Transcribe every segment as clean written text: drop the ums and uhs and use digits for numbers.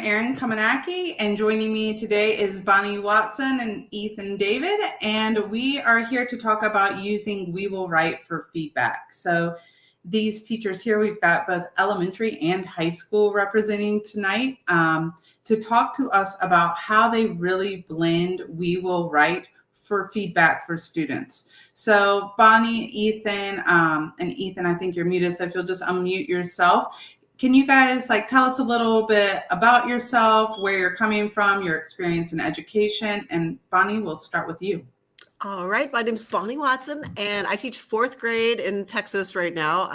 Erin Kamanaki, and joining me today is Bonnie Watson and Ethan David, and we are here to talk about using WeWillWrite for feedback. So these teachers here, we've got both elementary and high school representing tonight to talk to us about how they really blend WeWillWrite for feedback for students. So Bonnie, Ethan, and Ethan, I think you're muted, so if you'll just unmute yourself. Can you guys tell us a little bit about yourself, where you're coming from, your experience in education? And Bonnie, we'll start with you. All right, my name is Bonnie Watson, and I teach fourth grade in Texas right now.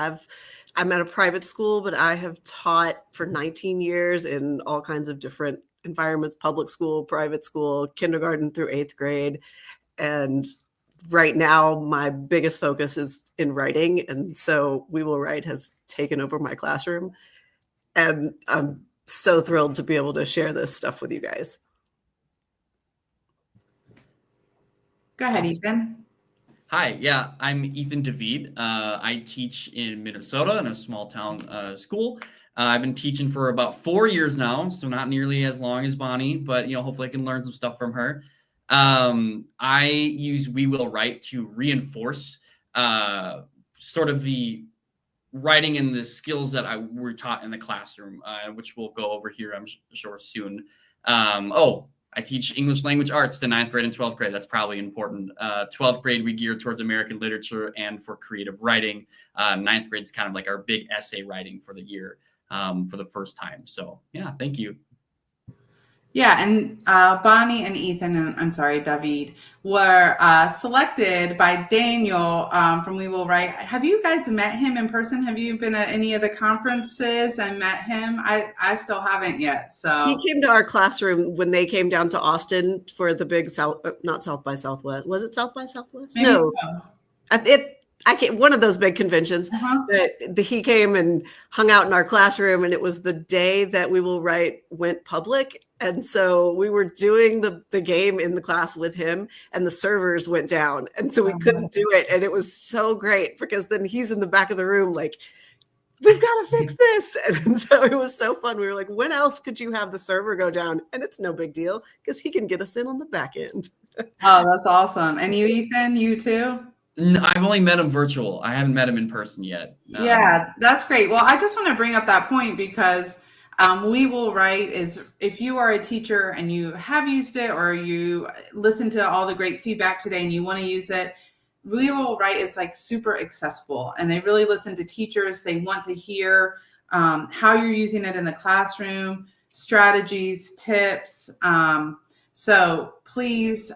I'm at a private school, but I have taught for 19 years in all kinds of different environments: public school, private school, kindergarten through eighth grade. And right now, my biggest focus is in writing, and so WeWillWrite has taken over my classroom. And I'm so thrilled to be able to share this stuff with you guys. Go ahead, Ethan. Hi, yeah, I'm Ethan David. I teach in Minnesota in a small town school. I've been teaching for about 4 years now, so not nearly as long as Bonnie, but hopefully I can learn some stuff from her. I use WeWillWrite to reinforce sort of the writing and the skills that were taught in the classroom, which we'll go over here, I'm sure, soon. I teach English language arts to 9th grade and 12th grade. That's probably important. 12th grade, we gear towards American literature and for creative writing. 9th grade is kind of like our big essay writing for the year for the first time. So yeah, thank you. Yeah, and Bonnie and Ethan, and I'm sorry, David, were selected by Daniel from WeWillWrite. Have you guys met him in person? Have you been at any of the conferences and met him? I still haven't yet. So he came to our classroom when they came down to Austin for the big not South by Southwest. Was it South by Southwest? Maybe no. So. One of those big conventions that he came and hung out in our classroom, and it was the day that WeWillWrite went public. And so we were doing the game in the class with him, and the servers went down. And so we couldn't do it. And it was so great because then he's in the back of the room like, we've got to fix this. And so it was so fun. We were like, when else could you have the server go down? And it's no big deal because he can get us in on the back end. Oh, that's awesome. And you, Ethan, you too? I've only met him virtual. I haven't met him in person yet. Yeah, that's great. Well, I just want to bring up that point because WeWillWrite is, if you are a teacher and you have used it or you listen to all the great feedback today and you want to use it, WeWillWrite is super accessible, and they really listen to teachers. They want to hear how you're using it in the classroom, strategies, tips. So please,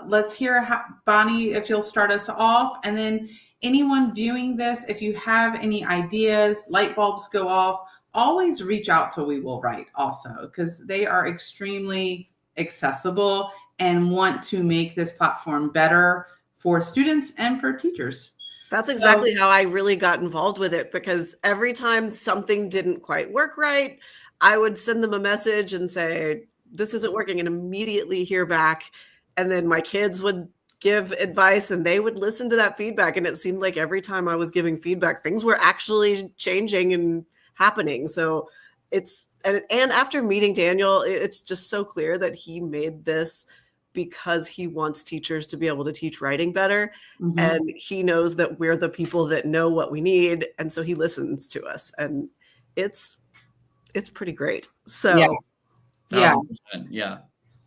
let's hear how, Bonnie, if you'll start us off, and then anyone viewing this, if you have any ideas, light bulbs go off, always reach out to WeWillWrite also, because they are extremely accessible and want to make this platform better for students and for teachers. That's exactly how I really got involved with it, because every time something didn't quite work right, I would send them a message and say, this isn't working, and immediately hear back. And then my kids would give advice and they would listen to that feedback. And it seemed like every time I was giving feedback, things were actually changing and happening. So and after meeting Daniel, it's just so clear that he made this because he wants teachers to be able to teach writing better. Mm-hmm. And he knows that we're the people that know what we need. And so he listens to us, and it's pretty great. So yeah.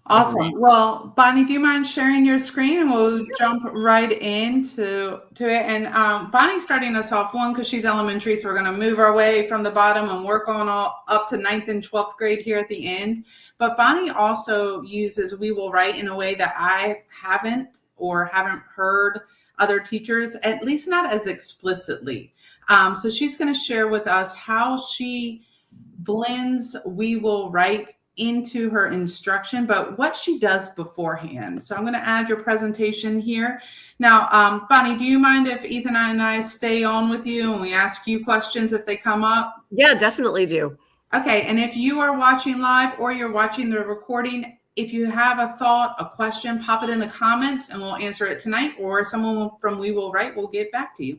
Awesome. Well, Bonnie, do you mind sharing your screen, and we'll jump right into it. And Bonnie's starting us off because she's elementary, so we're going to move our way from the bottom and work on up to 9th and 12th grade here at the end. But Bonnie also uses WeWillWrite in a way that I haven't heard other teachers, at least not as explicitly. So she's going to share with us how she blends WeWillWrite into her instruction, but what she does beforehand. So I'm going to add your presentation here. Now, Bonnie, do you mind if Ethan and I stay on with you and we ask you questions if they come up? Yeah, definitely do. Okay, and if you are watching live or you're watching the recording, if you have a thought, a question, pop it in the comments and we'll answer it tonight, or someone from WeWillWrite will get back to you.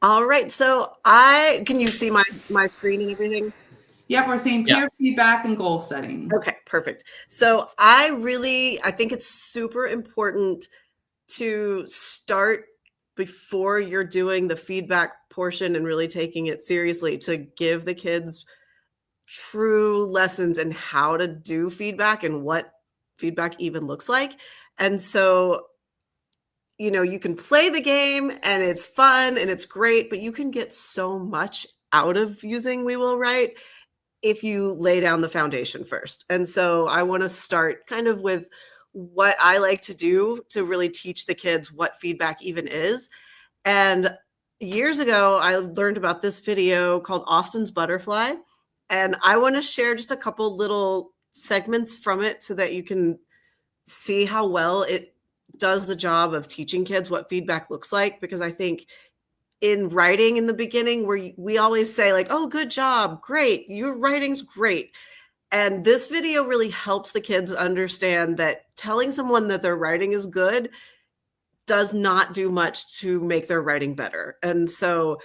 All right, so can you see my screen and everything? Yep, we're saying Yeah. peer feedback and goal setting. Okay, perfect. So I think it's super important to start before you're doing the feedback portion and really taking it seriously, to give the kids true lessons in how to do feedback and what feedback even looks like. And so, you can play the game and it's fun and it's great, but you can get so much out of using WeWillWrite if you lay down the foundation first. And so I want to start kind of with what I like to do to really teach the kids what feedback even is. And years ago, I learned about this video called Austin's Butterfly. And I want to share just a couple little segments from it so that you can see how well it does the job of teaching kids what feedback looks like. Because I think in writing in the beginning, where we always say like, oh, good job, great, your writing's great. And this video really helps the kids understand that telling someone that their writing is good does not do much to make their writing better. And so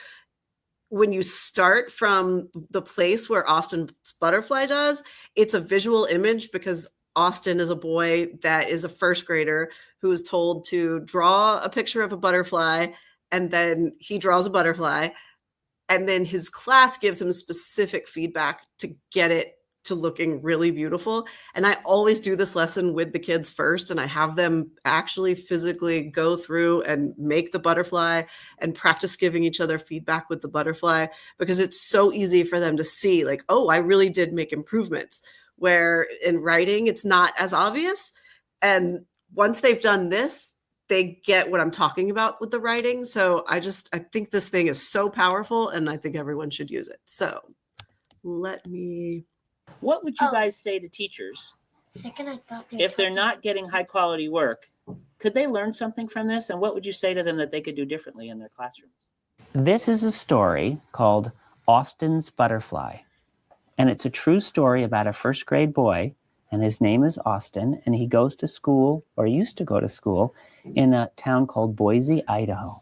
when you start from the place where Austin's Butterfly does, it's a visual image, because Austin is a boy that is a first grader who is told to draw a picture of a butterfly, and then he draws a butterfly, and then his class gives him specific feedback to get it to looking really beautiful. And I always do this lesson with the kids first, and I have them actually physically go through and make the butterfly and practice giving each other feedback with the butterfly, because it's so easy for them to see like, oh, I really did make improvements, where in writing, it's not as obvious. And once they've done this, they get what I'm talking about with the writing. So I think this thing is so powerful, and I think everyone should use it. So what would you guys say to teachers if they're not getting high quality work? Could they learn something from this? And what would you say to them that they could do differently in their classrooms? This is a story called Austin's Butterfly. And it's a true story about a first grade boy, and his name is Austin, and he goes to school, or used to go to school, in a town called Boise, Idaho.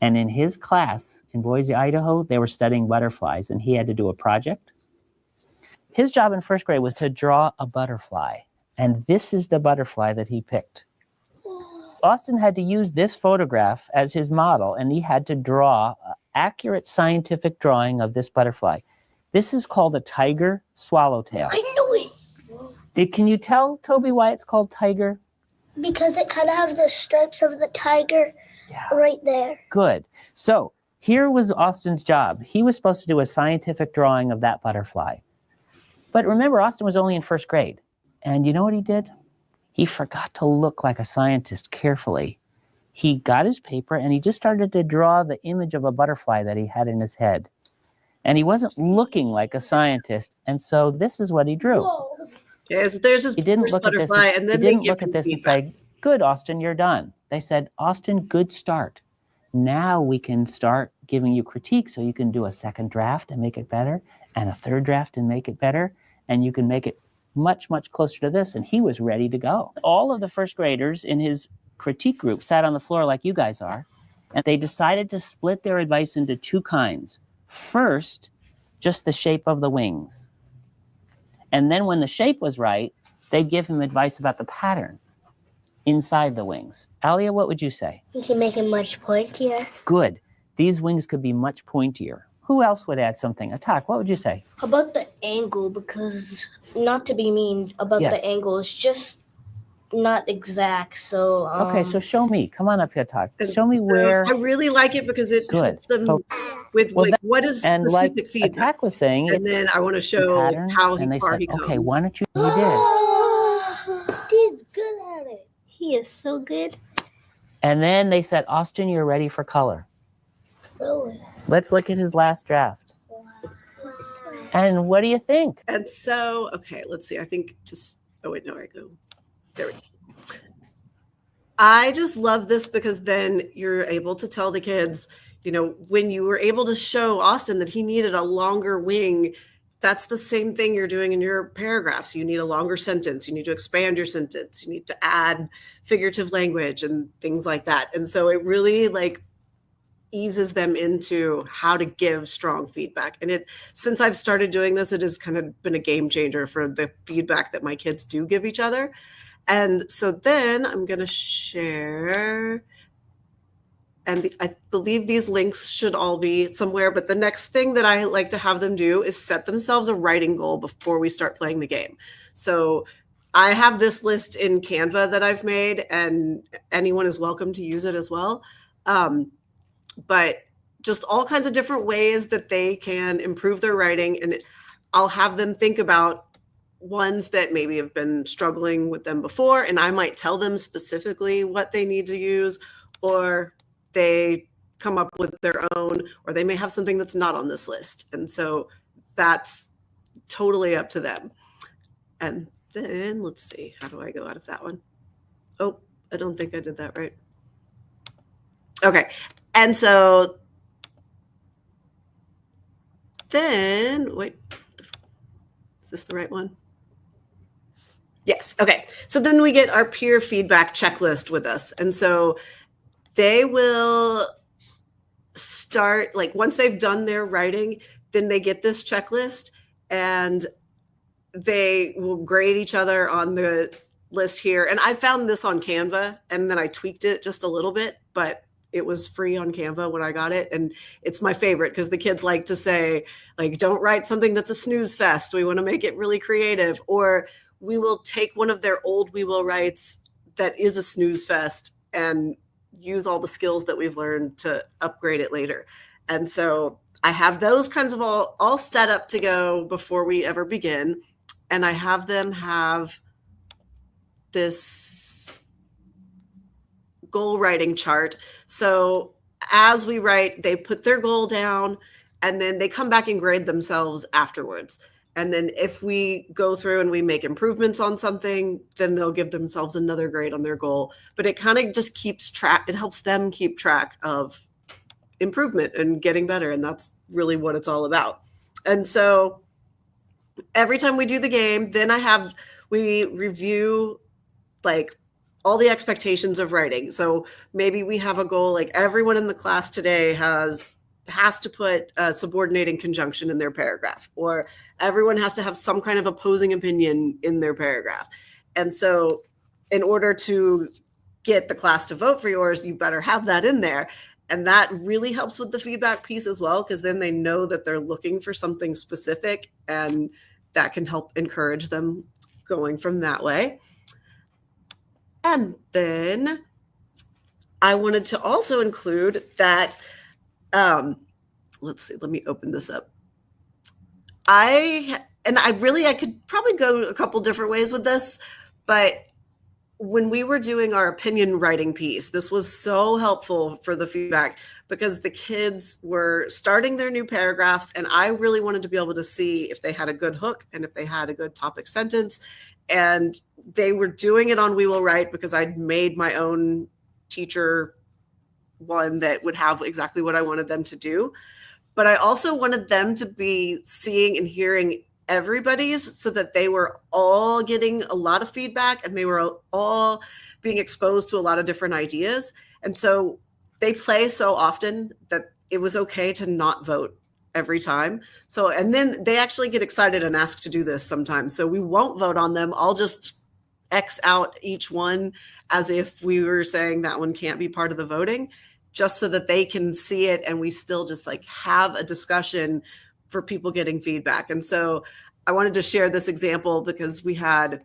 And in his class in Boise, Idaho, they were studying butterflies, and he had to do a project. His job in first grade was to draw a butterfly, and this is the butterfly that he picked. Austin had to use this photograph as his model, and he had to draw an accurate scientific drawing of this butterfly. This is called a tiger swallowtail. I knew it! Can you tell, Toby, why it's called tiger? Because it kind of has the stripes of the tiger right there. Good. So here was Austin's job. He was supposed to do a scientific drawing of that butterfly. But remember, Austin was only in first grade. And you know what he did? He forgot to look like a scientist carefully. He got his paper and he just started to draw the image of a butterfly that he had in his head. And he wasn't looking like a scientist. And so this is what he drew. Yes, there's this He didn't look at this and, then he didn't look at this and say, good, Austin, you're done. They said, Austin, good start. Now we can start giving you critique so you can do a second draft and make it better, and a third draft and make it better, and you can make it much, much closer to this. And he was ready to go. All of the first graders in his critique group sat on the floor like you guys are, and they decided to split their advice into two kinds. First, just the shape of the wings. And then when the shape was right, they'd give him advice about the pattern inside the wings. Alia, what would you say? You can make it much pointier. Good. These wings could be much pointier. Who else would add something? Atak, what would you say? How about the angle? Because, not to be mean about the angle, it's just not exact. So okay, so show me. Come on up here, Atak. Show me where. I really like it because it helps them with what is and specific like feedback. Atak was saying, And then I want to show how far he comes. Okay, why don't you? You did. He's good at it. He is so good. And then they said, Austin, you're ready for color. Really? Let's look at his last draft. And what do you think? And so, okay, let's see. I think oh wait, no, I go. There we go. I just love this because then you're able to tell the kids, when you were able to show Austin that he needed a longer wing, that's the same thing you're doing in your paragraphs. You need a longer sentence. You need to expand your sentence. You need to add figurative language and things like that. And so it really eases them into how to give strong feedback. And since I've started doing this, it has kind of been a game changer for the feedback that my kids do give each other. And so then I'm going to share, and I believe these links should all be somewhere, but the next thing that I like to have them do is set themselves a writing goal before we start playing the game. So I have this list in Canva that I've made, and anyone is welcome to use it as well. But just all kinds of different ways that they can improve their writing. And I'll have them think about ones that maybe have been struggling with them before, and I might tell them specifically what they need to use, or they come up with their own, or they may have something that's not on this list. And so that's totally up to them. And then let's see, how do I go out of that one? Oh, I don't think I did that right. Okay. And so then, wait, is this the right one? Yes. Okay. So then we get our peer feedback checklist with us. And so they will start, like, once they've done their writing, then they get this checklist and they will grade each other on the list here. And I found this on Canva, and then I tweaked it just a little bit, but it was free on Canva when I got it. And it's my favorite because the kids like to say, like, don't write something that's a snooze fest. We want to make it really creative. Or we will take one of their old WeWillWrites that is a snooze fest and use all the skills that we've learned to upgrade it later. And so I have those kinds of all set up to go before we ever begin. And I have them have this goal writing chart. So as we write, they put their goal down and then they come back and grade themselves afterwards. And then if we go through and we make improvements on something, then they'll give themselves another grade on their goal. But it kind of just keeps track. It helps them keep track of improvement and getting better. And that's really what it's all about. And so every time we do the game, then we review like all the expectations of writing. So maybe we have a goal, like everyone in the class today has to put a subordinating conjunction in their paragraph, or everyone has to have some kind of opposing opinion in their paragraph. And so in order to get the class to vote for yours, you better have that in there. And that really helps with the feedback piece as well, because then they know that they're looking for something specific, and that can help encourage them going from that way. And then I wanted to also include that, let's see, let me open this up. I could probably go a couple different ways with this, but when we were doing our opinion writing piece, this was so helpful for the feedback because the kids were starting their new paragraphs, and I really wanted to be able to see if they had a good hook and if they had a good topic sentence. And they were doing it on WeWillWrite because I'd made my own teacher one that would have exactly what I wanted them to do. But I also wanted them to be seeing and hearing everybody's, so that they were all getting a lot of feedback and they were all being exposed to a lot of different ideas. And so they play so often that it was okay to not vote every time. So, and then they actually get excited and ask to do this sometimes. So we won't vote on them. I'll just X out each one as if we were saying that one can't be part of the voting, just so that they can see it and we still just like have a discussion for people getting feedback. And so I wanted to share this example because we had,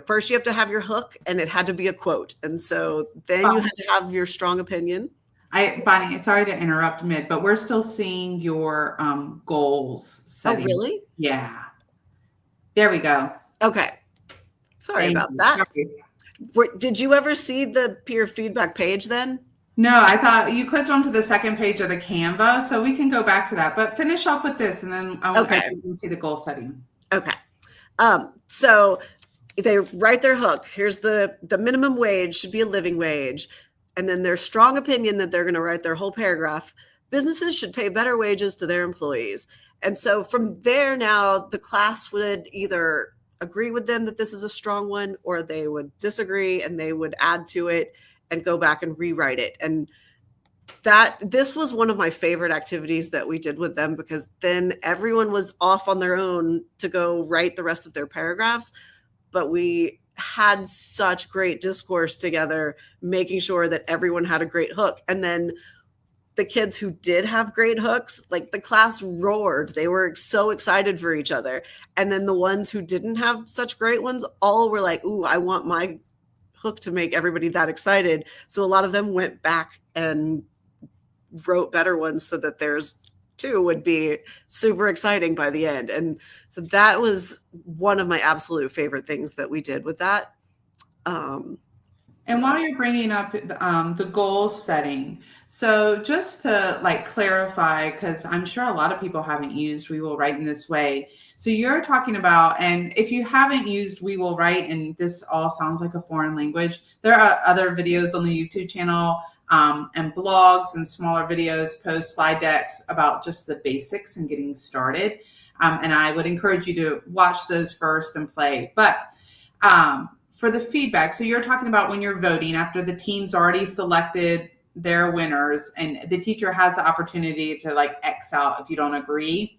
first you have to have your hook, and it had to be a quote. And so then you had to have your strong opinion. Bonnie, sorry to interrupt mid, but we're still seeing your goals setting. Oh, really? Yeah. There we go. Okay. Sorry about that. Did you ever see the peer feedback page then? No, I thought you clicked onto the second page of the Canva, so we can go back to that. But finish off with this, and then I can see the goal setting. Okay. So they write their hook. Here's the minimum wage should be a living wage. And then their strong opinion that they're going to write their whole paragraph. Businesses should pay better wages to their employees. And so from there now, the class would either agree with them that this is a strong one, or they would disagree and they would add to it and go back and rewrite it. And this was one of my favorite activities that we did with them, because then everyone was off on their own to go write the rest of their paragraphs. But we had such great discourse together, making sure that everyone had a great hook. And then the kids who did have great hooks, like the class roared. They were so excited for each other. And then the ones who didn't have such great ones all were like, ooh, I want my hook to make everybody that excited. So a lot of them went back and wrote better ones so that theirs too would be super exciting by the end. And so that was one of my absolute favorite things that we did with that. And while you're bringing up the goal setting, so just to like clarify, because I'm sure a lot of people haven't used WeWillWrite in this way. So you're talking about, and if you haven't used WeWillWrite and this all sounds like a foreign language, there are other videos on the YouTube channel and blogs and smaller videos, post slide decks about just the basics and getting started. And I would encourage you to watch those first and play. But for the feedback, so you're talking about when you're voting after the team's already selected their winners and the teacher has the opportunity to like X out if you don't agree.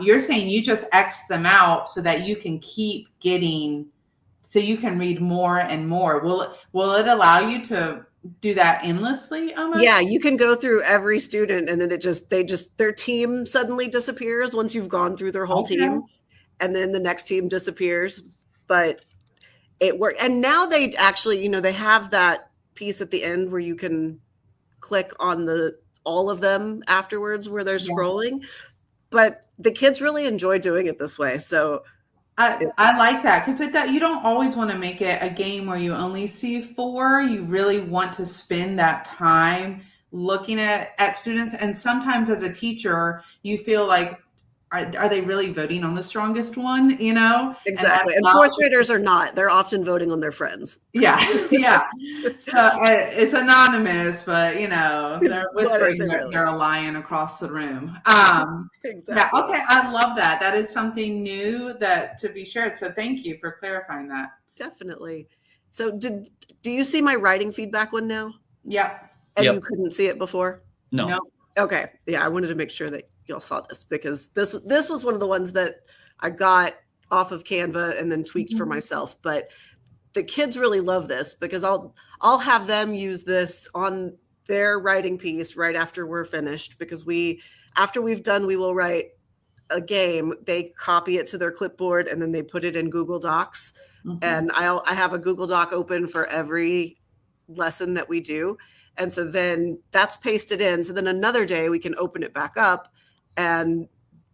You're saying you just X them out so that you can keep getting, so you can read more and more. Will it allow you to do that endlessly almost? Yeah, you can go through every student and then their team suddenly disappears once you've gone through their whole team, and then the next team disappears. But it worked. And now they actually, they have that piece at the end where you can click on all of them afterwards where they're scrolling. But the kids really enjoy doing it this way. So I like that, because you don't always want to make it a game where you only see 4. You really want to spend that time looking at students. And sometimes as a teacher, you feel like, are they really voting on the strongest one? Exactly. And fourth graders are not. They're often voting on their friends. Yeah. So it's anonymous, but they're whispering they're a lion across the room. Exactly. Yeah, okay, I love that. That is something new that to be shared. So thank you for clarifying that. Definitely. So do you see my writing feedback one now? Yep. And you couldn't see it before? No. Nope. Okay. Yeah, I wanted to make sure that y'all saw this, because this was one of the ones that I got off of Canva and then tweaked for myself. But the kids really love this, because I'll have them use this on their writing piece right after we're finished, because after we've done WeWillWrite a game, they copy it to their clipboard and then they put it in Google Docs. And I have a Google Doc open for every lesson that we do. And so then that's pasted in. So then another day we can open it back up, and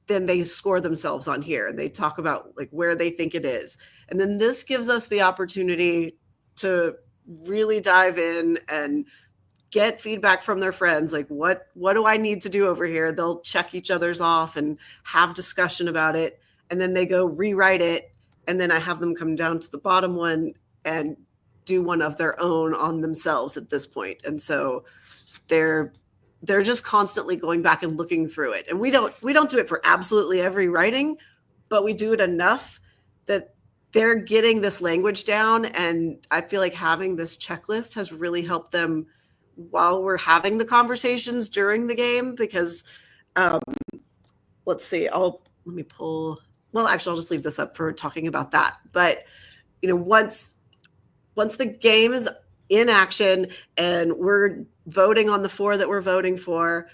then they score themselves on here and they talk about like where they think it is. And then this gives us the opportunity to really dive in and get feedback from their friends. Like, what do I need to do over here? They'll check each other's off and have discussion about it. And then they go rewrite it. And then I have them come down to the bottom one and do one of their own on themselves at this point. And so they're just constantly going back and looking through it. And we don't do it for absolutely every writing, but we do it enough that they're getting this language down. And I feel like having this checklist has really helped them while we're having the conversations during the game, because let's see, I'll just leave this up for talking about that. But once the game is in action and we're voting on the 4 that we're voting for,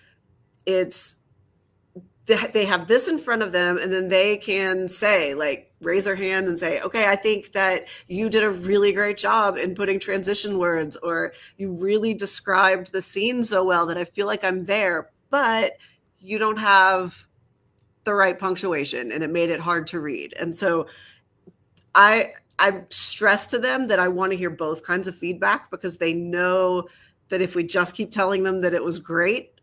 they have this in front of them, and then they can say, like, raise their hand and say, okay, I think that you did a really great job in putting transition words, or you really described the scene so well that I feel like I'm there, but you don't have the right punctuation and it made it hard to read. And so I stress to them that I want to hear both kinds of feedback, because they know that if we just keep telling them that it was great,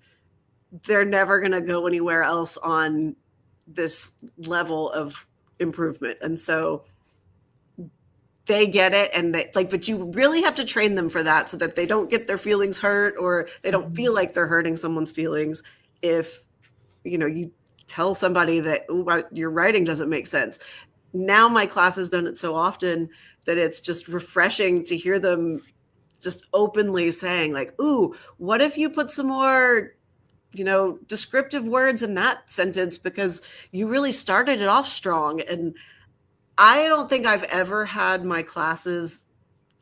they're never going to go anywhere else on this level of improvement. And so they get it, and but you really have to train them for that, so that they don't get their feelings hurt, or they don't feel like they're hurting someone's feelings if you tell somebody that your writing doesn't make sense. Now my class has done it so often that it's just refreshing to hear them just openly saying like, ooh, what if you put some more, descriptive words in that sentence because you really started it off strong. And I don't think I've ever had my classes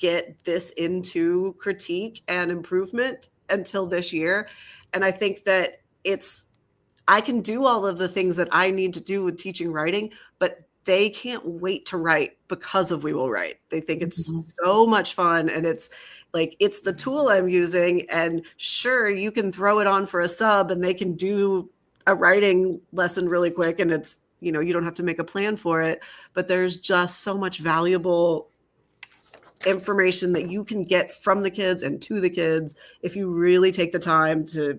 get this into critique and improvement until this year. And I think that I can do all of the things that I need to do with teaching writing, but they can't wait to write because of WeWillWrite. They think it's so much fun, and it's the tool I'm using. And sure, you can throw it on for a sub and they can do a writing lesson really quick, and it's, you don't have to make a plan for it, but there's just so much valuable information that you can get from the kids and to the kids if you really take the time to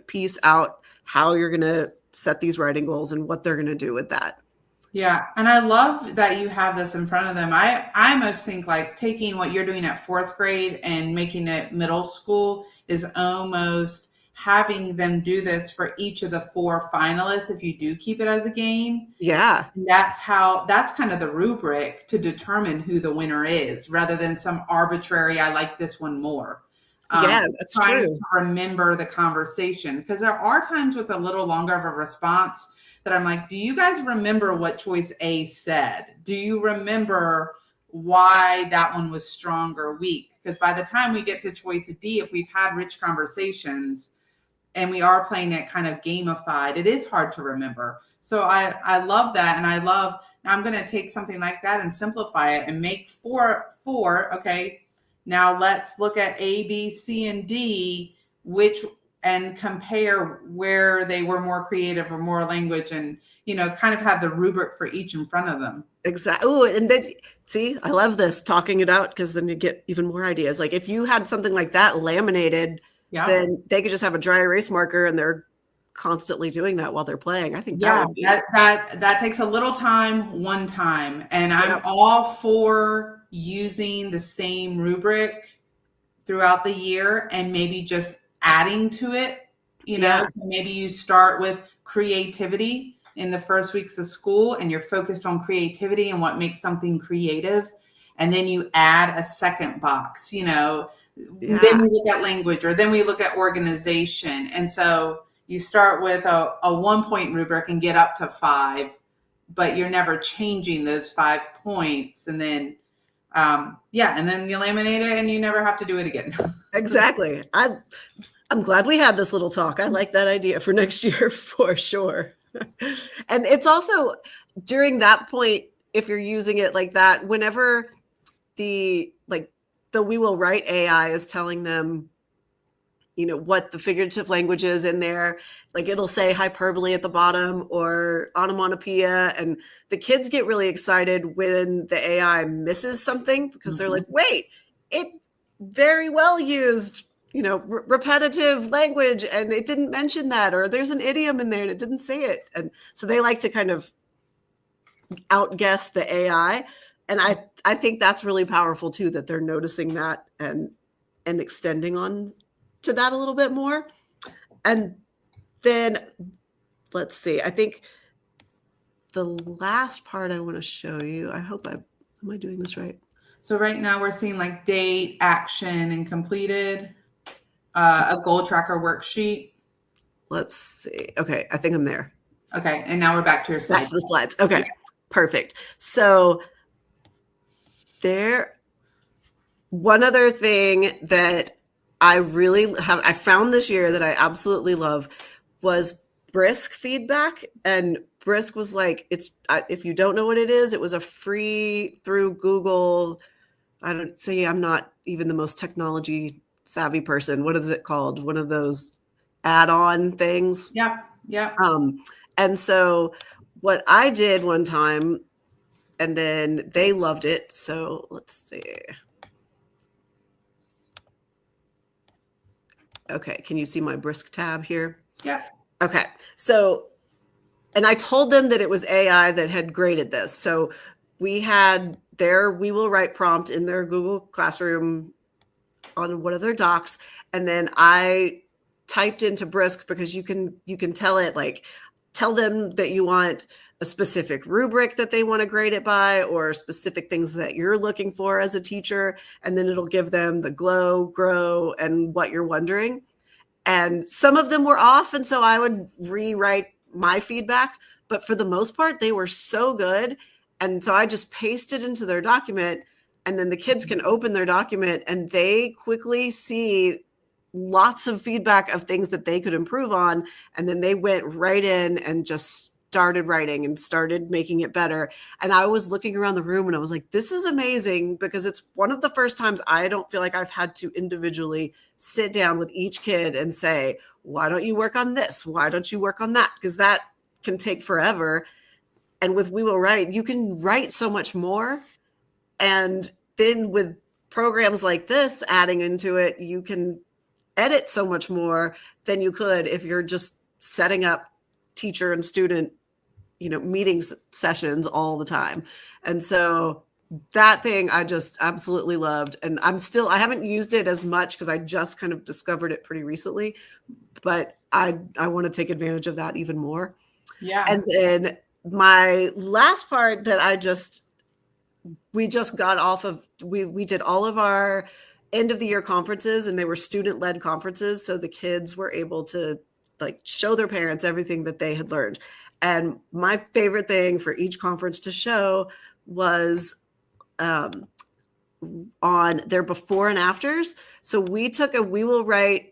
piece out how you're going to set these writing goals and what they're going to do with that. Yeah. And I love that you have this in front of them. I almost think like taking what you're doing at 4th grade and making it middle school is almost having them do this for each of the 4 finalists if you do keep it as a game. Yeah. And that's kind of the rubric to determine who the winner is, rather than some arbitrary, I like this one more. Yeah, that's trying true. to remember the conversation, because there are times with a little longer of a response that I'm like, do you guys remember what choice A said? Do you remember why that one was strong or weak? Because by the time we get to choice D, if we've had rich conversations and we are playing it kind of gamified, it is hard to remember. So I love that. And now I'm going to take something like that and simplify it and make four. Okay. Now let's look at A, B, C, and D, and compare where they were more creative or more language, and, kind of have the rubric for each in front of them. Exactly. Oh, and then see, I love this, talking it out, because then you get even more ideas. Like if you had something like that laminated, then they could just have a dry erase marker and they're constantly doing that while they're playing. I think that takes a little time, one time. And I'm all for using the same rubric throughout the year and maybe just adding to it, So maybe you start with creativity in the first weeks of school and you're focused on creativity and what makes something creative. And then you add a second box, Then we look at language, or then we look at organization. And so you start with a 1-point rubric and get up to 5, but you're never changing those 5 points. And then, and then you laminate it and you never have to do it again. Exactly. I'm glad we had this little talk. I like that idea for next year for sure. And it's also during that point, if you're using it like that, whenever the WeWillWrite AI is telling them, what the figurative language is in there, it'll say hyperbole at the bottom or onomatopoeia. And the kids get really excited when the AI misses something, because they're like, wait, it very well used, repetitive language, and it didn't mention that, or there's an idiom in there and it didn't say it. And so they like to kind of outguess the AI. And I think that's really powerful too, that they're noticing that and extending on to that a little bit more. And then let's see, I think the last part I want to show you, am I doing this right? So right now we're seeing date, action, and completed, a goal tracker worksheet. Let's see. Okay. I think I'm there. Okay. And now we're back to your slides. Back to the slides. Okay. Yeah. Perfect. So one other thing that I found this year that I absolutely love was Brisk feedback. And Brisk was if you don't know what it is, it was a free through Google. I'm not even the most technology savvy person. What is it called? One of those add-on things. Yeah. And so what I did one time, and then they loved it. So let's see. Okay. Can you see my Brisk tab here? Yeah. Okay. So, and I told them that it was AI that had graded this. So we had their WeWillWrite prompt in their Google Classroom on one of their docs. And then I typed into Brisk, because you can tell it, tell them that you want a specific rubric that they want to grade it by, or specific things that you're looking for as a teacher. And then it'll give them the glow, grow, and what you're wondering. And some of them were off. And so I would rewrite my feedback. But for the most part, they were so good. And so I just pasted into their document. And then the kids can open their document and they quickly see lots of feedback of things that they could improve on. And then they went right in and just started writing and started making it better. And I was looking around the room and I was like, this is amazing, because it's one of the first times I don't feel like I've had to individually sit down with each kid and say, why don't you work on this? Why don't you work on that? Because that can take forever. And with WeWillWrite, you can write so much more. And then with programs like this adding into it, you can edit so much more than you could if you're just setting up teacher and student, meetings sessions all the time. And so that thing I just absolutely loved. And I haven't used it as much because I just kind of discovered it pretty recently, but I want to take advantage of that even more. Yeah. And then my last part that we just got off of, we did all of our end of the year conferences, and they were student-led conferences. So the kids were able to show their parents everything that they had learned. And my favorite thing for each conference to show was on their before and afters. So we took a WeWillWrite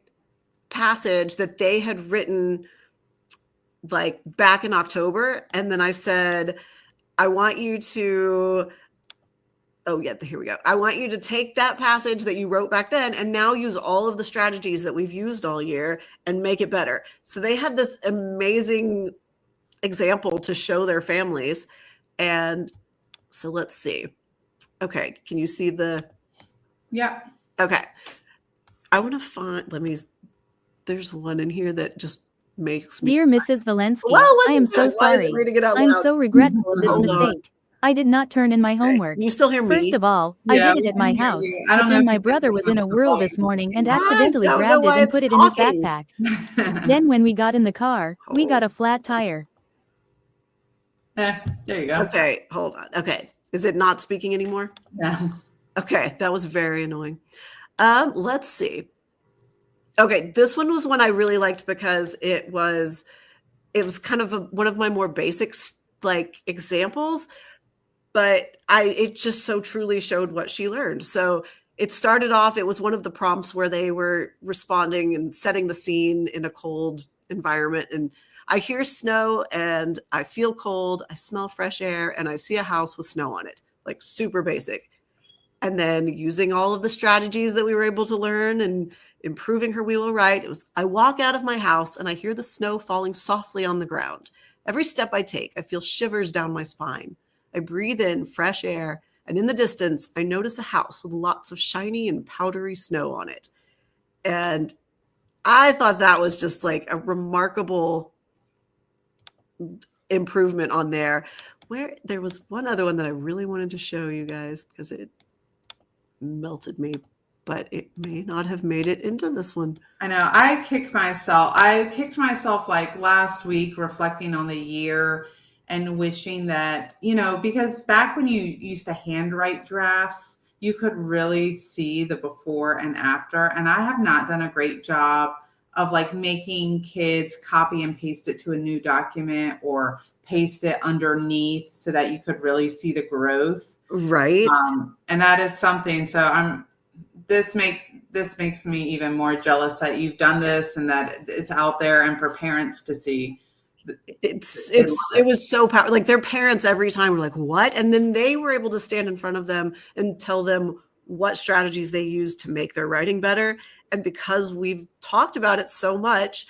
passage that they had written back in October. And then I said, I want you to here we go. I want you to take that passage that you wrote back then and now use all of the strategies that we've used all year and make it better. So they had this amazing example to show their families. And so let's see. Okay. Can you see Yeah. Okay. I want to find, there's one in here that just makes me. Dear Mrs. Valensky, Well, I am so sorry. I'm I'm so regretful of this Hold on. mistake. I did not turn in my homework. You still hear me? First of all, Yeah, I did we it at can my hear house, you. I but don't know then if my you brother can was turn in a up the whirl this volume. morning and I accidentally don't know grabbed it why and it's put it in his talking. backpack. Then when we got in the car, we got a flat tire. There you go. Okay, hold on. Okay. Is it not speaking anymore? No. Okay, that was very annoying. Let's see. Okay, this one was one I really liked because it was kind of one of my more basic examples, but it just so truly showed what she learned. So it started off, it was one of the prompts where they were responding and setting the scene in a cold environment. And I hear snow and I feel cold, I smell fresh air, and I see a house with snow on it, super basic. And then using all of the strategies that we were able to learn and improving her WeWillWrite, it was, I walk out of my house and I hear the snow falling softly on the ground. Every step I take, I feel shivers down my spine. I breathe in fresh air, and in the distance, I notice a house with lots of shiny and powdery snow on it. And I thought that was just a remarkable improvement on there. Where there was one other one that I really wanted to show you guys because it melted me, but it may not have made it into this one. I know. I kicked myself last week reflecting on the year and wishing that, because back when you used to handwrite drafts, you could really see the before and after. And I have not done a great job of making kids copy and paste it to a new document or paste it underneath so that you could really see the growth. Right. And that is something. So this makes me even more jealous that you've done this and that it's out there and for parents to see. It was so powerful. Their parents every time were like, what? And then they were able to stand in front of them and tell them what strategies they use to make their writing better. And because we've talked about it so much,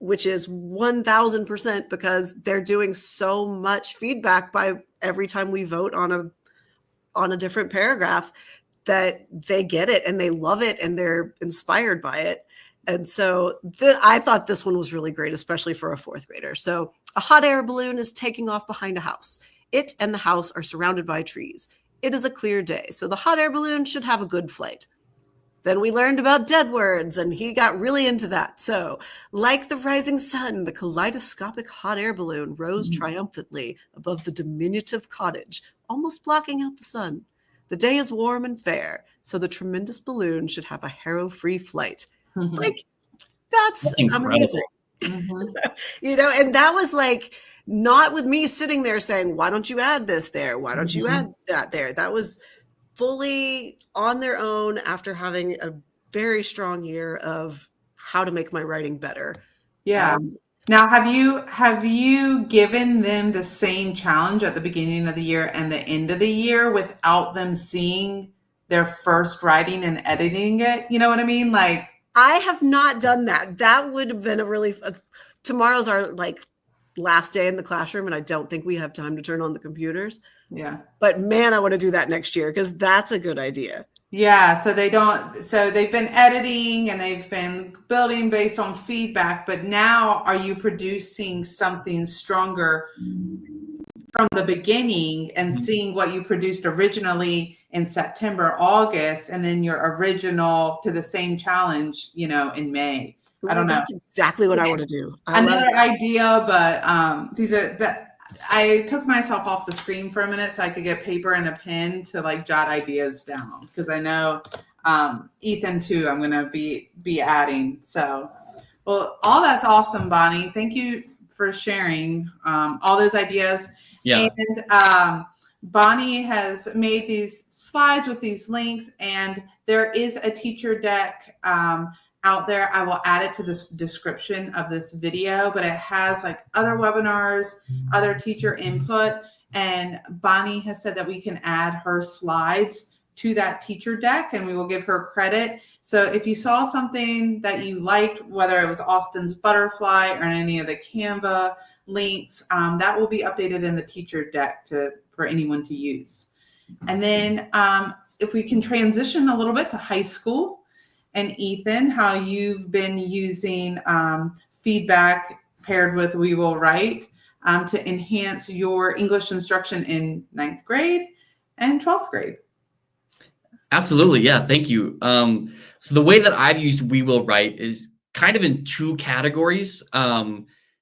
which is 1000% because they're doing so much feedback by every time we vote on a different paragraph, that they get it and they love it and they're inspired by it. And so I thought this one was really great, especially for a fourth grader. So a hot air balloon is taking off behind a house. It and the house are surrounded by trees. It is a clear day, so the hot air balloon should have a good flight. Then we learned about dead words, and he got really into that. So, like the rising sun, the kaleidoscopic hot air balloon rose triumphantly above the diminutive cottage, almost blocking out the sun. The day is warm and fair, so the tremendous balloon should have a harrow-free flight. Like, that's incredible. amazing. And that was like not with me sitting there saying, why don't you add this there? Why don't you add that there? That was fully on their own after having a very strong year of how to make my writing better. Yeah. Now, have you given them the same challenge at the beginning of the year and the end of the year without them seeing their first writing and editing it? You know what I mean? Like, I have not done that. That would have been a really tomorrow's our like last day in the classroom, and I don't think we have time to turn on the computers. yeah. But man, I want to do that next year because that's a good idea. Yeah, so they've been editing and they've been building based on feedback, but now are you producing something stronger from the beginning and seeing what you produced originally in September, August, and then your original to the same challenge, in May? I don't know. That's exactly what I want to do. Another idea, but I took myself off the screen for a minute so I could get paper and a pen to like jot ideas down because I know Ethan too. I'm gonna be adding. So, well, all that's awesome, Bonnie. Thank you for sharing all those ideas. Yeah. And Bonnie has made these slides with these links, and there is a teacher deck out there. I will add it to this description of this video, but it has like other webinars, other teacher input. And Bonnie has said that we can add her slides to that teacher deck and we will give her credit. So if you saw something that you liked, whether it was Austin's butterfly or any of the Canva links, that will be updated in the teacher deck for anyone to use. And then if we can transition a little bit to high school, and Ethan, how you've been using feedback paired with WeWillWrite to enhance your English instruction in 9th grade and 12th grade. Absolutely. Yeah. Thank you. So the way that I've used WeWillWrite is kind of in two categories.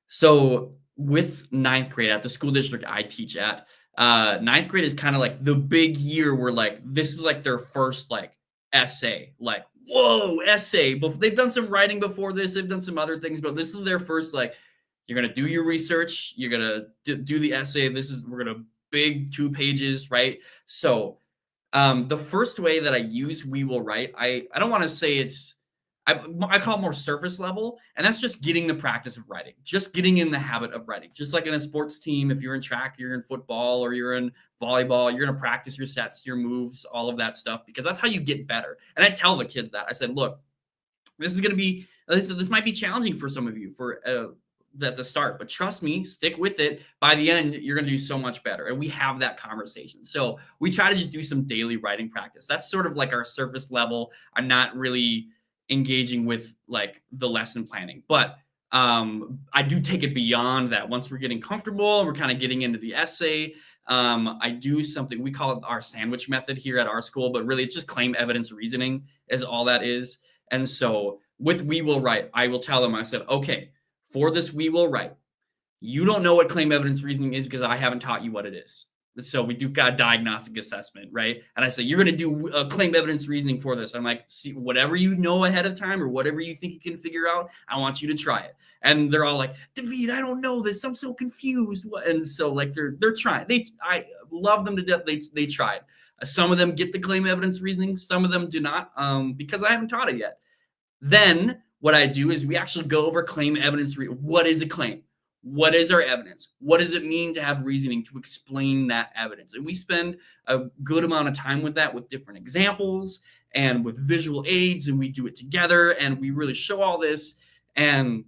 So with 9th grade at the school district I teach at, 9th grade is kind of like the big year where like, this is like their first like essay, like, whoa, essay. But they've done some writing before this. They've done some other things, but this is their first, like, you're going to do your research. You're going to do the essay. We're going to big 2 pages, right? So the first way that I use WeWillWrite, I don't want to say I call it more surface level, and that's just getting the practice of writing, just getting in the habit of writing. Just like in a sports team, if you're in track, you're in football, or you're in volleyball, you're going to practice your sets, your moves, all of that stuff, because that's how you get better. And I tell the kids that. I said, look, this might be challenging for some of you at the start, but trust me, stick with it. By the end, you're going to do so much better. And we have that conversation. So we try to just do some daily writing practice. That's sort of like our surface level. I'm not really engaging with like the lesson planning, but I do take it beyond that. Once we're getting comfortable, we're kind of getting into the essay. I do something, we call it our sandwich method here at our school, but really it's just claim evidence reasoning is all that is. And so with WeWillWrite, I will tell them, I said, okay, for this WeWillWrite, you don't know what claim evidence reasoning is because I haven't taught you what it is. So we do got a diagnostic assessment, right? And I say, you're going to do claim evidence reasoning for this. I'm like, see, whatever you know ahead of time or whatever you think you can figure out, I want you to try it. And they're all like, David, I don't know this. I'm so confused. And so like they're trying. I love them to death. They tried. Some of them get the claim evidence reasoning. Some of them do not because I haven't taught it yet. Then what I do is we actually go over claim evidence. What is a claim? What is our evidence? What does it mean to have reasoning to explain that evidence? And we spend a good amount of time with that, with different examples and with visual aids, and we do it together and we really show all this. And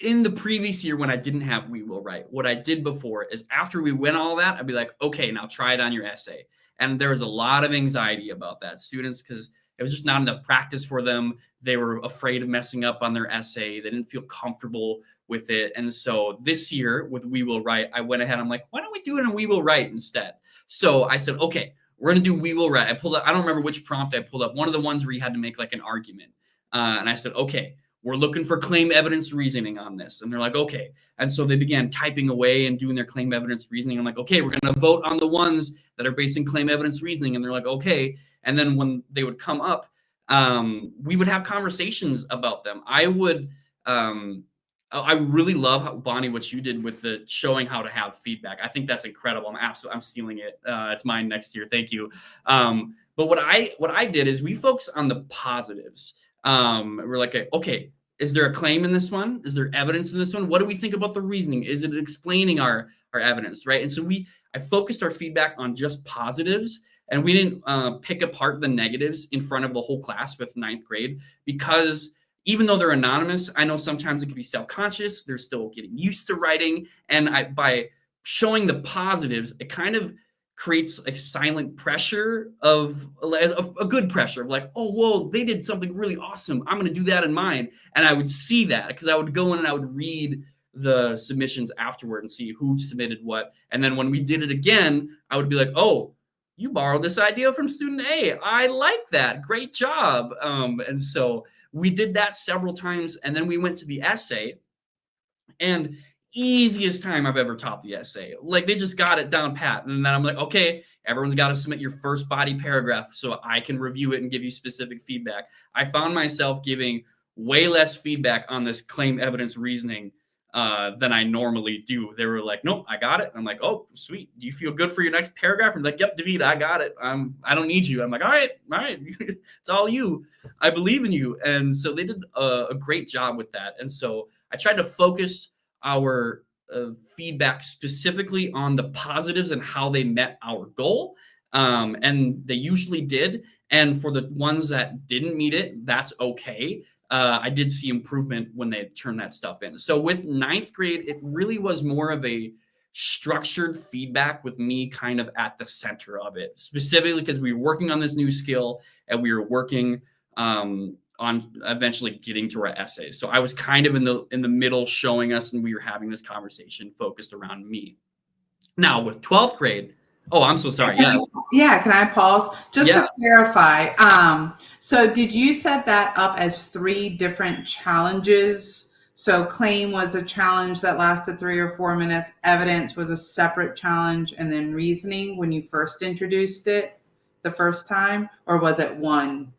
in the previous year when I didn't have WeWillWrite, what I did before is after we went all that, I'd be like, okay, now try it on your essay. And there was a lot of anxiety about that, students, because it was just not enough practice for them. They were afraid of messing up on their essay. They didn't feel comfortable with it. And so this year with WeWillWrite, I went ahead. I'm like, why don't we do it in WeWillWrite instead? So I said, okay, we're going to do WeWillWrite. I pulled up, I don't remember which prompt I pulled up, one of the ones where you had to make like an argument. And I said, okay, we're looking for claim evidence reasoning on this. And they're like, okay. And so they began typing away and doing their claim evidence reasoning. I'm like, okay, we're going to vote on the ones that are based in claim evidence reasoning. And they're like, okay. And then when they would come up, we would have conversations about them. I really love how, Bonnie, what you did with the showing how to have feedback. I think that's incredible. I'm stealing it. It's mine next year. Thank you. But what I did is we focus on the positives. We're like, okay, is there a claim in this one? Is there evidence in this one? What do we think about the reasoning? Is it explaining our evidence, right? And so I focused our feedback on just positives, and we didn't pick apart the negatives in front of the whole class with 9th grade, because even though they're anonymous, I know sometimes it can be self-conscious. They're still getting used to writing. And by showing the positives, it kind of creates a silent pressure of a good pressure of like, oh, whoa, they did something really awesome. I'm going to do that in mine. And I would see that because I would go in and I would read the submissions afterward and see who submitted what. And then when we did it again, I would be like, oh, you borrowed this idea from student A. I like that. Great job. And so we did that several times. And then we went to the essay, and easiest time I've ever taught the essay. Like, they just got it down pat. And then I'm like, okay, everyone's got to submit your first body paragraph so I can review it and give you specific feedback. I found myself giving way less feedback on this claim evidence reasoning than I normally do. They were like, nope, I got it. I'm like, oh, sweet. Do you feel good for your next paragraph? I'm like, yep, David, I got it. I don't need you. I'm like, all right. It's all you. I believe in you. And so they did a great job with that. And so I tried to focus our feedback specifically on the positives and how they met our goal. And they usually did. And for the ones that didn't meet it, that's okay. I did see improvement when they turned that stuff in. So with 9th grade, it really was more of a structured feedback with me kind of at the center of it, specifically because we were working on this new skill and we were working on eventually getting to our essays. So I was kind of in the middle showing us, and we were having this conversation focused around me. Now with 12th grade, oh, I'm so sorry. Yeah. Yeah. Can I pause? Just to clarify. So did you set that up as 3 different challenges? So claim was a challenge that lasted 3 or 4 minutes. Evidence was a separate challenge. And then reasoning when you first introduced it the first time, or was it one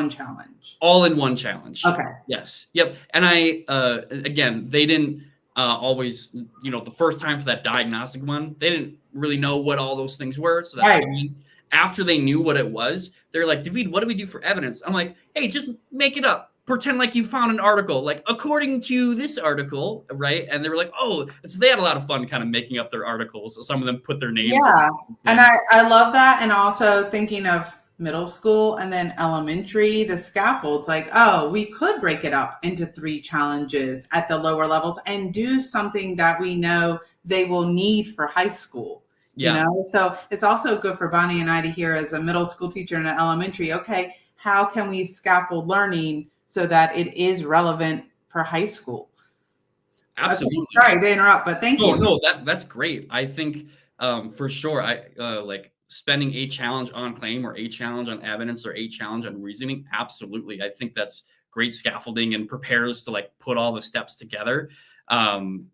challenge? All in one challenge. Okay. Yes. Yep. And I, again, they didn't always, the first time for that diagnostic one, they didn't really know what all those things were. So that's right. what I mean. After they knew what it was, they're like, David, what do we do for evidence? I'm like, hey, just make it up. Pretend like you found an article, like according to this article, right? And they were like, oh, so they had a lot of fun kind of making up their articles. So some of them put their names. Yeah. And I love that. And also thinking of middle school and then elementary, the scaffolds, like, oh, we could break it up into 3 challenges at the lower levels and do something that we know they will need for high school. Yeah. So it's also good for Bonnie and I to hear as a middle school teacher and an elementary, okay, how can we scaffold learning so that it is relevant for high school? Absolutely. Okay, sorry to interrupt, but thank you. No, that's great. I think for sure, I like spending a challenge on claim or a challenge on evidence or a challenge on reasoning. Absolutely. I think that's great scaffolding and prepares to like put all the steps together.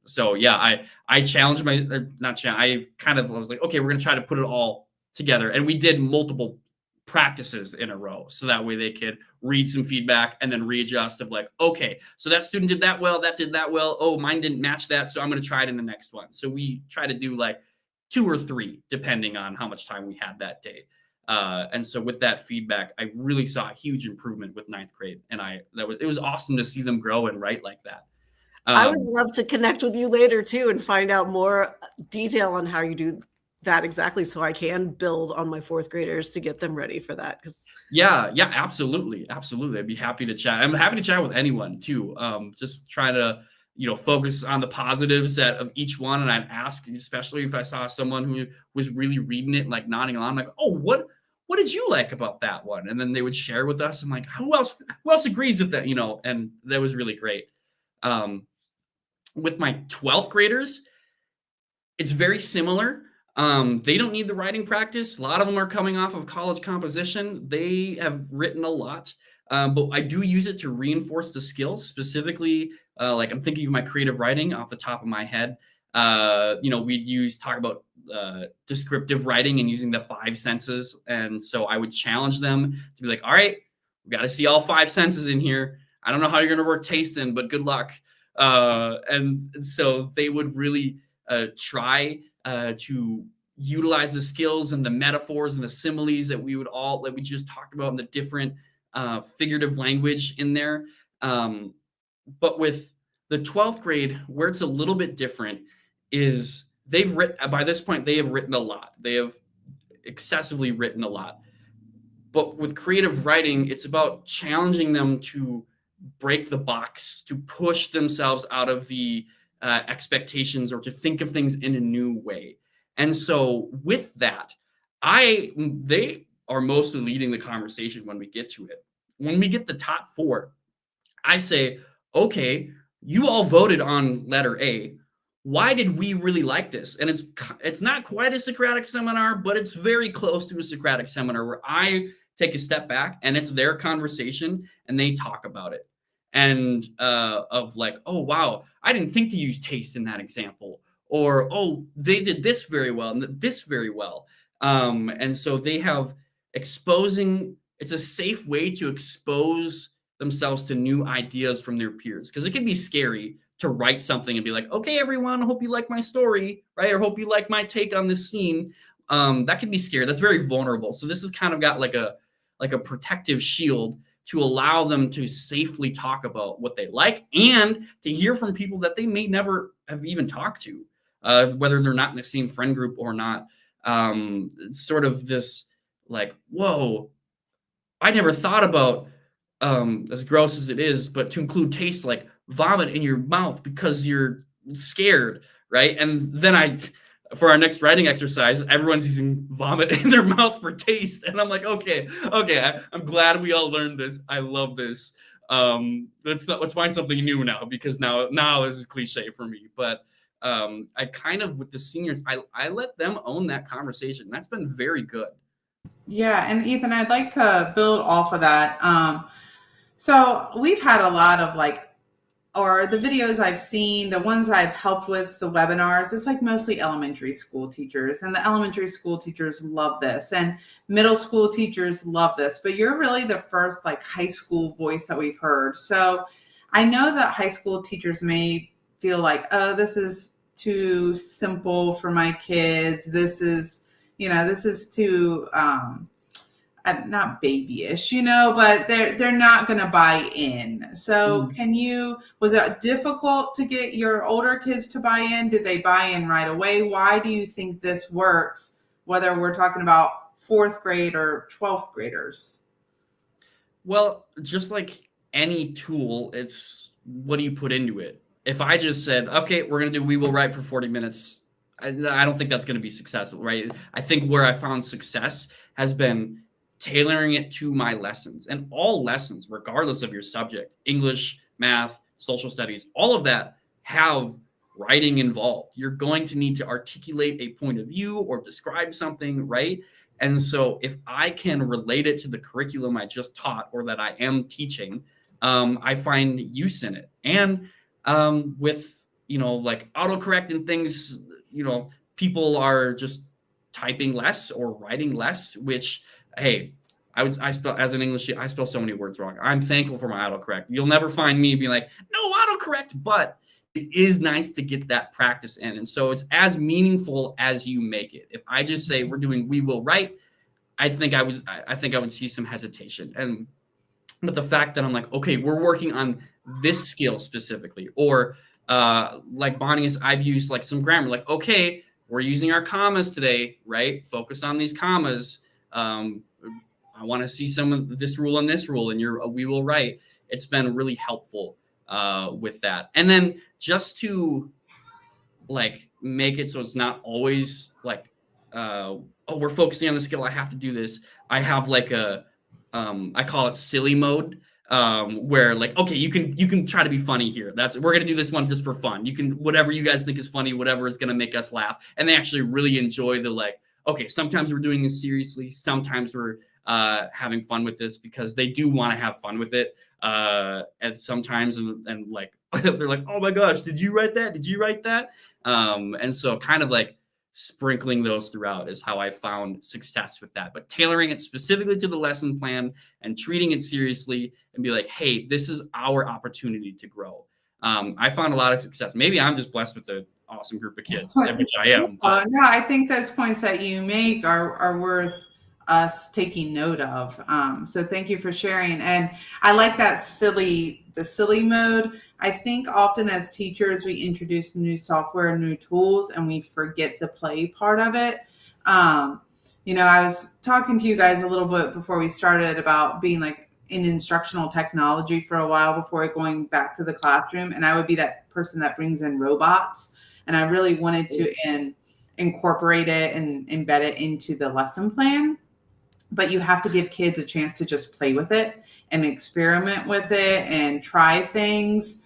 So yeah, I challenged I was like, okay, we're going to try to put it all together. And we did multiple practices in a row. So that way they could read some feedback and then readjust of like, okay, so that student did that well, that did that well. Oh, mine didn't match that. So I'm going to try it in the next one. So we try to do like 2 or 3, depending on how much time we had that day. And so with that feedback, I really saw a huge improvement with 9th grade. And it was awesome to see them grow and write like that. I would love to connect with you later too and find out more detail on how you do that exactly, so I can build on my 4th graders to get them ready for that. Yeah, absolutely. I'd be happy to chat. I'm happy to chat with anyone too. Just try to focus on the positives of each one. And I'd ask, especially if I saw someone who was really reading it, like nodding along, like, oh, what did you like about that one? And then they would share with us. I'm like, who else agrees with that? And that was really great. With my 12th graders, it's very similar. They don't need the writing practice. A lot of them are coming off of college composition. They have written a lot, but I do use it to reinforce the skills. Specifically, like I'm thinking of my creative writing off the top of my head. We'd talk about descriptive writing and using the 5 senses. And so I would challenge them to be like, all right, we got to see all 5 senses in here. I don't know how you're going to work tasting, but good luck. And so they would really try to utilize the skills and the metaphors and the similes that we just talked about, and the different figurative language in there. But with the 12th grade, where it's a little bit different is by this point, they have written a lot. They have excessively written a lot. But with creative writing, it's about challenging them to break the box, to push themselves out of the expectations, or to think of things in a new way. And so with that, they are mostly leading the conversation when we get to it. When we get the top 4, I say, okay, you all voted on letter A. Why did we really like this? And it's not quite a Socratic seminar, but it's very close to a Socratic seminar where I take a step back and it's their conversation and they talk about it. And of like, oh, wow, I didn't think to use taste in that example. Or, oh, they did this very well and this very well. And so they have it's a safe way to expose themselves to new ideas from their peers. Because it can be scary to write something and be like, okay, everyone, I hope you like my story, right? Or hope you like my take on this scene. That can be scary. That's very vulnerable. So this has kind of got like a protective shield to allow them to safely talk about what they like and to hear from people that they may never have even talked to, whether they're not in the same friend group or not. Sort of this like, whoa, I never thought about, as gross as it is, but to include taste like vomit in your mouth because you're scared, right? And then for our next writing exercise, everyone's using vomit in their mouth for taste. And I'm like, okay, I'm glad we all learned this. I love this. Let's find something new now, because now this is cliche for me. But I kind of, with the seniors, I let them own that conversation. That's been very good. Yeah, and Ethan, I'd like to build off of that. So we've had a lot of or the videos I've seen, the ones I've helped with, the webinars, it's like mostly elementary school teachers, and the elementary school teachers love this, and middle school teachers love this, but you're really the first high school voice that we've heard. So I know that high school teachers may feel like, oh, this is too simple for my kids. This is too, not babyish, but they're not going to buy in. So was it difficult to get your older kids to buy in? Did they buy in right away? Why do you think this works, whether we're talking about 4th grade or 12th graders? Well, just like any tool, it's what do you put into it? If I just said, okay, we're going to do WeWillWrite for 40 minutes, I don't think that's going to be successful, right? I think where I found success has been tailoring it to my lessons, and all lessons, regardless of your subject, English, math, social studies, all of that have writing involved. You're going to need to articulate a point of view or describe something, right? And so if I can relate it to the curriculum I just taught or that I am teaching, I find use in it. And with, autocorrect and things, people are just typing less or writing less, which, hey, I spell, as an English, I spell so many words wrong. I'm thankful for my autocorrect. You'll never find me being like, no autocorrect, but it is nice to get that practice in. And so it's as meaningful as you make it. If I just say we're doing WeWillWrite, I think I would see some hesitation. But the fact that I'm like, okay, we're working on this skill specifically, or like Bonnie, I've used some grammar, okay, we're using our commas today, right? Focus on these commas. I want to see some of this rule and this rule, and WeWillWrite. It's been really helpful with that. And then just to make it so it's not always we're focusing on the skill, I have to do this. I have I call it silly mode. where like, okay, you can try to be funny here. We're gonna do this one just for fun. You can, whatever you guys think is funny, whatever is gonna make us laugh. And they actually really enjoy the like, okay, sometimes we're doing this seriously, sometimes we're having fun with this, because they do want to have fun with it. And sometimes and like they're like, oh my gosh, did you write that? Did you write that? And so kind of like sprinkling those throughout is how I found success with that. But tailoring it specifically to the lesson plan and treating it seriously and be like, hey, this is our opportunity to grow. I found a lot of success. Maybe I'm just blessed with an awesome group of kids, which I am. No, I think those points that you make are worth us taking note of. So thank you for sharing. And I like that the silly mode. I think often as teachers, we introduce new software and new tools and we forget the play part of it. You know, I was talking to you guys a little bit before we started about being like in instructional technology for a while before going back to the classroom. And I would be that person that brings in robots. And I really wanted to incorporate it and embed it into the lesson plan. But you have to give kids a chance to just play with it and experiment with it and try things.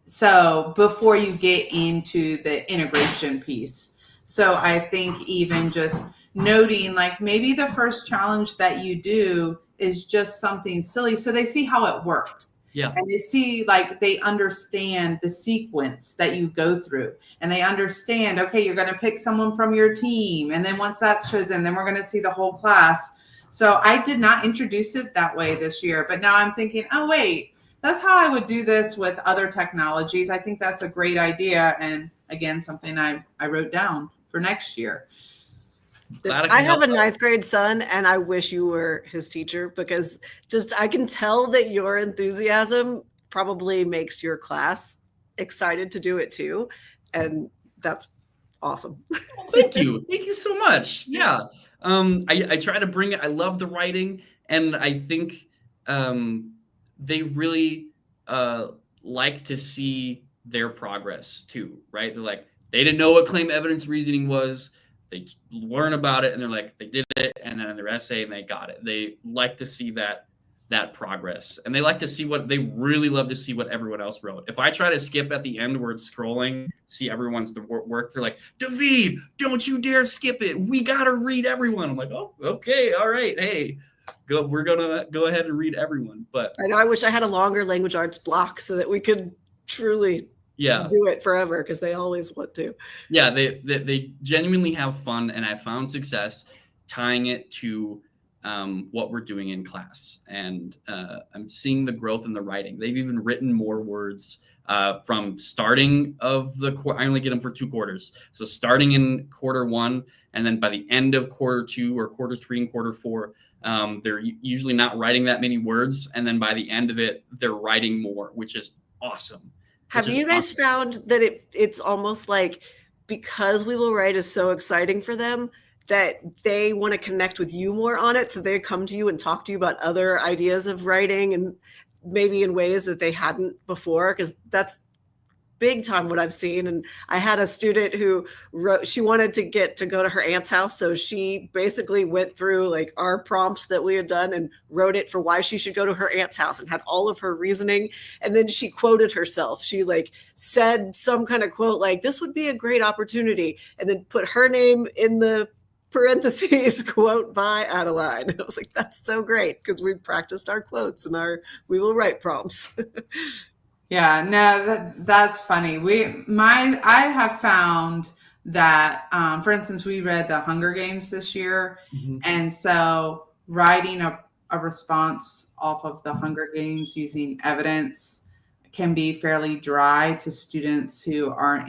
So before you get into the integration piece. So I think even just noting, like maybe the first challenge that you do is just something silly, so they see how it works. Yeah. And they see, like, they understand the sequence that you go through, and they understand, okay, you're going to pick someone from your team. And then once that's chosen, then we're going to see the whole class. So I did not introduce it that way this year, but now I'm thinking, oh, wait, that's how I would do this with other technologies. I think that's a great idea. And again, something I wrote down for next year. I have a 9th grade son, and I wish you were his teacher, because I can tell that your enthusiasm probably makes your class excited to do it too. And that's awesome. Well, thank you. Thank you so much. Yeah. I try to bring it. I love the writing, and I think they really like to see their progress too, right? They're like, they didn't know what claim evidence reasoning was. They learn about it and they're like, they did it, and then in their essay and they got it. They like to see that progress, and they like to see they really love to see what everyone else wrote. If I try to skip at the end where it's scrolling, see everyone's work, they're like, David, don't you dare skip it. We got to read everyone. I'm like, oh, okay. All right. Hey, we're going to go ahead and read everyone. But I know, I wish I had a longer language arts block so that we could truly do it forever, because they always want to. Yeah, they genuinely have fun, and I found success tying it to what we're doing in class. And I'm seeing the growth in the writing. They've even written more words from starting of I only get them for 2 quarters. So starting in quarter 1, and then by the end of quarter 2 or quarter 3 and quarter 4, they're usually not writing that many words. And then by the end of it, they're writing more, which is awesome. Have you guys found that it's almost like, because We Will Write is so exciting for them, that they want to connect with you more on it? So they come to you and talk to you about other ideas of writing, and maybe in ways that they hadn't before, because that's big time what I've seen. And I had a student who she wanted to go to her aunt's house. So she basically went through like our prompts that we had done and wrote it for why she should go to her aunt's house, and had all of her reasoning. And then she quoted herself. She like said some kind of quote, like, this would be a great opportunity, and then put her name in the parentheses, quote by Adeline. And I was like, that's so great, because we practiced our quotes and our We Will Write prompts. Yeah, no, that's funny. I have found that, for instance, we read the Hunger Games this year. Mm-hmm. And so writing a response off of the Hunger Games using evidence can be fairly dry to students who aren't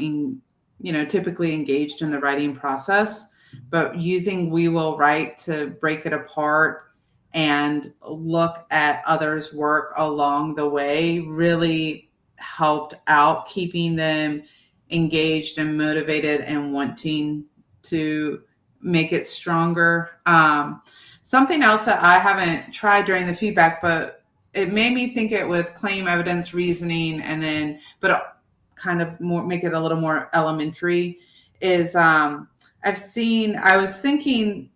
typically engaged in the writing process. But using WeWillWrite to break it apart and look at others' work along the way really helped out, keeping them engaged and motivated and wanting to make it stronger. Something else that I haven't tried during the feedback, but it made me think it with claim evidence reasoning, but kind of make it a little more elementary, is I was thinking,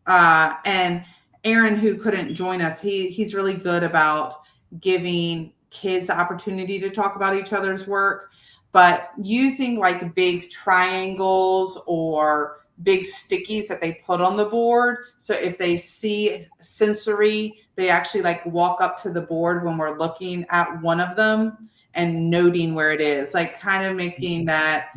and Aaron, who couldn't join us, he's really good about giving kids the opportunity to talk about each other's work, but using like big triangles or big stickies that they put on the board. So if they see sensory, they actually like walk up to the board when we're looking at one of them and noting where it is, like kind of making that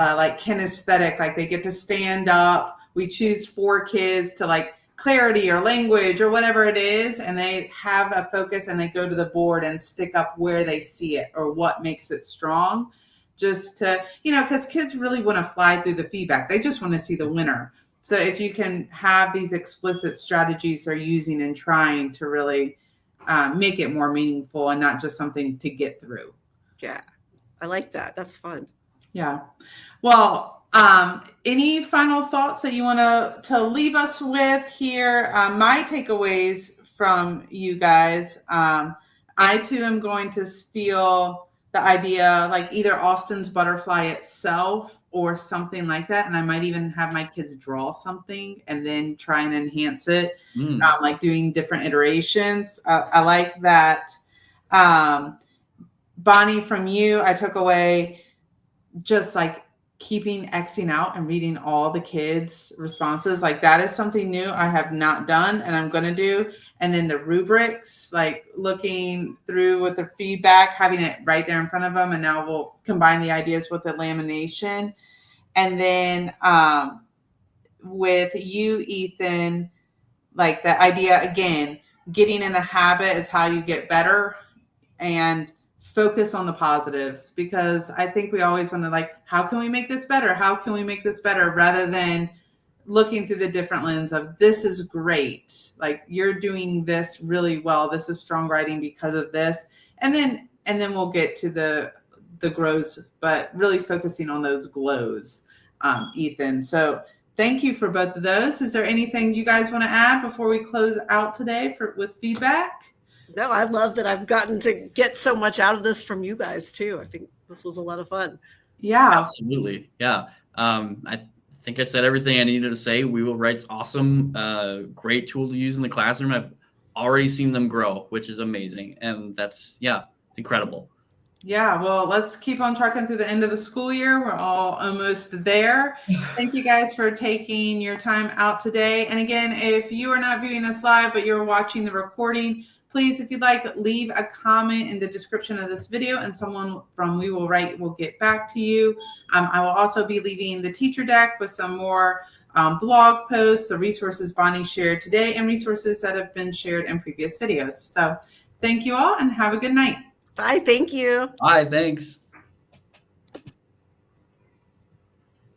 like kinesthetic, like they get to stand up. We choose 4 kids to like clarity or language or whatever it is, and they have a focus and they go to the board and stick up where they see it or what makes it strong, just to, because kids really want to fly through the feedback. They just want to see the winner. So if you can have these explicit strategies they're using and trying to really make it more meaningful and not just something to get through. Yeah, I like that. That's fun. Yeah. Well, any final thoughts that you want to leave us with here? My takeaways from you guys, I too am going to steal the idea, like either Austin's butterfly itself or something like that. And I might even have my kids draw something and then try and enhance it, like doing different iterations. I like that. Bonnie, from you, I took away just like keeping Xing out and reading all the kids' responses. Like that is something new I have not done and I'm going to do. And then the rubrics, like looking through with the feedback, having it right there in front of them. And now we'll combine the ideas with the lamination. And then with you, Ethan, like the idea, again, getting in the habit is how you get better, and focus on the positives, because I think we always want to like, how can we make this better? How can we make this better? Rather than looking through the different lens of this is great. Like you're doing this really well. This is strong writing because of this. And then we'll get to the grows, but really focusing on those glows, Ethan. So thank you for both of those. Is there anything you guys want to add before we close out today with feedback? No, I love that I've gotten to get so much out of this from you guys too. I think this was a lot of fun. Yeah, absolutely. Yeah. I think I said everything I needed to say. WeWillWrite's awesome. Great tool to use in the classroom. I've already seen them grow, which is amazing. And it's incredible. Yeah, well, let's keep on trucking through the end of the school year. We're all almost there. Thank you guys for taking your time out today. And again, if you are not viewing us live, but you're watching the recording, please, if you'd like, leave a comment in the description of this video and someone from WeWillWrite will get back to you. I will also be leaving the teacher deck with some more blog posts, the resources Bonnie shared today, and resources that have been shared in previous videos. So thank you all and have a good night. Bye. Thank you. Bye. Thanks.